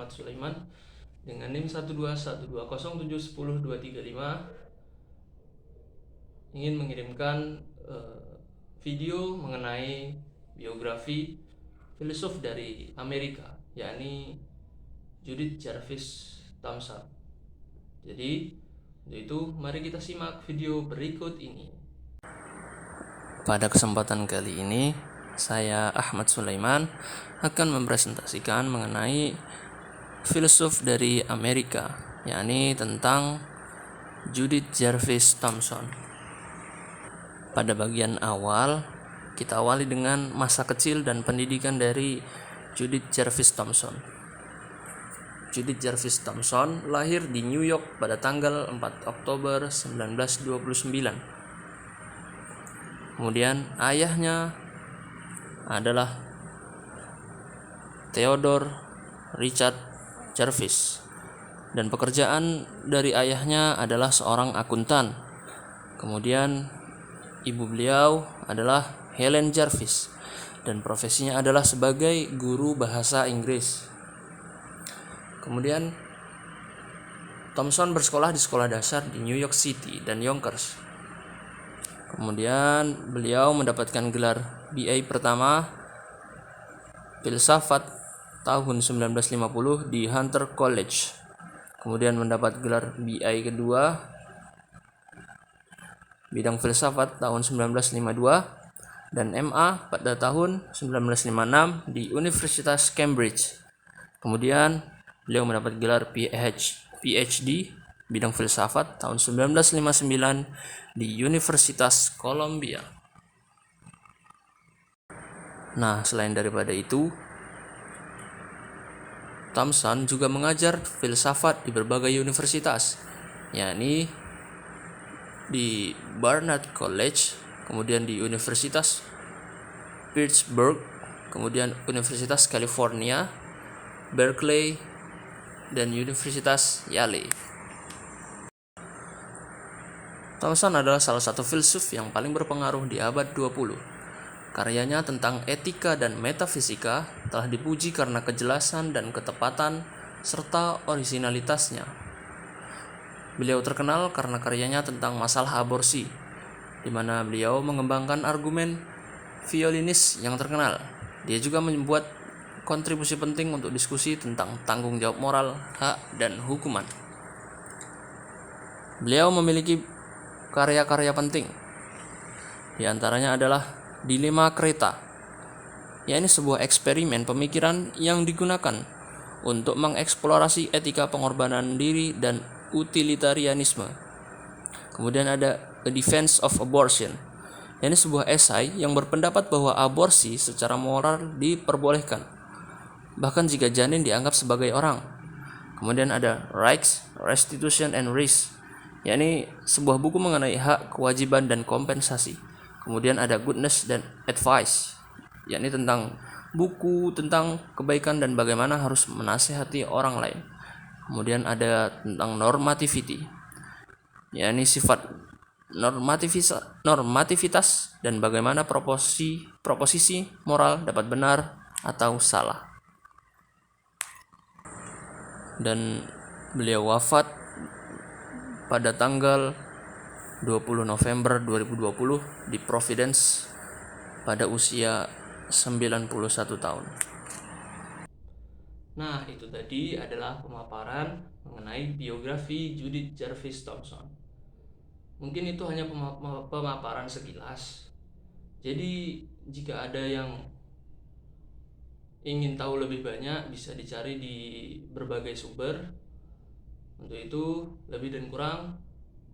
Ahmad Sulaiman dengan NIM 12120710235 ingin mengirimkan video mengenai biografi filsuf dari Amerika, yakni Judith Jarvis Thomson. Jadi, untuk itu mari kita simak video berikut ini. Pada kesempatan kali ini, saya Ahmad Sulaiman akan mempresentasikan mengenai filsuf dari Amerika, yakni tentang Judith Jarvis Thomson. Pada bagian awal, kita awali dengan masa kecil dan pendidikan dari Judith Jarvis Thomson. Judith Jarvis Thomson lahir di New York pada tanggal 4 Oktober 1929. Kemudian ayahnya adalah Theodore Richard Jarvis, dan pekerjaan dari ayahnya adalah seorang akuntan. Kemudian ibu beliau adalah Helen Jarvis, dan profesinya adalah sebagai guru bahasa Inggris. Kemudian Thomson bersekolah di sekolah dasar di New York City dan Yonkers. Kemudian beliau mendapatkan gelar BA pertama filsafat tahun 1950 di Hunter College. Kemudian mendapat gelar BA kedua bidang filsafat tahun 1952 dan MA pada tahun 1956 di Universitas Cambridge. Kemudian beliau mendapat gelar PhD bidang filsafat tahun 1959 di Universitas Columbia. Nah, selain daripada itu, Thomson juga mengajar filsafat di berbagai universitas, yakni di Barnard College, kemudian di Universitas Pittsburgh, kemudian Universitas California, Berkeley, dan Universitas Yale. Thomson adalah salah satu filsuf yang paling berpengaruh di abad 20. Karyanya tentang etika dan metafisika telah dipuji karena kejelasan dan ketepatan serta orisinalitasnya. Beliau terkenal karena karyanya tentang masalah aborsi, di mana beliau mengembangkan argumen violinis yang terkenal. Dia juga membuat kontribusi penting untuk diskusi tentang tanggung jawab moral, hak, dan hukuman. Beliau memiliki karya-karya penting. Di antaranya adalah Dilema Kreta, yakni sebuah eksperimen pemikiran yang digunakan untuk mengeksplorasi etika pengorbanan diri dan utilitarianisme. Kemudian ada A Defense of Abortion, yakni sebuah esai yang berpendapat bahwa aborsi secara moral diperbolehkan, bahkan jika janin dianggap sebagai orang. Kemudian ada Rights, Restitution and Risk, yakni sebuah buku mengenai hak, kewajiban, dan kompensasi. Kemudian ada Goodness dan Advice, yakni tentang buku tentang kebaikan dan bagaimana harus menasihati orang lain. Kemudian ada tentang Normativity, yakni sifat normativitas dan bagaimana proposisi moral dapat benar atau salah. Dan beliau wafat pada tanggal 20 November 2020 di Providence pada usia 91 tahun. Nah, itu tadi adalah pemaparan mengenai biografi Judith Jarvis Thomson. Mungkin itu hanya pemaparan sekilas. Jadi, jika ada yang ingin tahu lebih banyak, bisa dicari di berbagai sumber. Untuk itu, lebih dan kurang,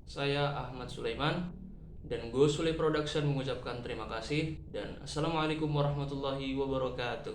saya Ahmad Sulaiman dan Go Sule Production mengucapkan terima kasih dan Assalamualaikum warahmatullahi wabarakatuh.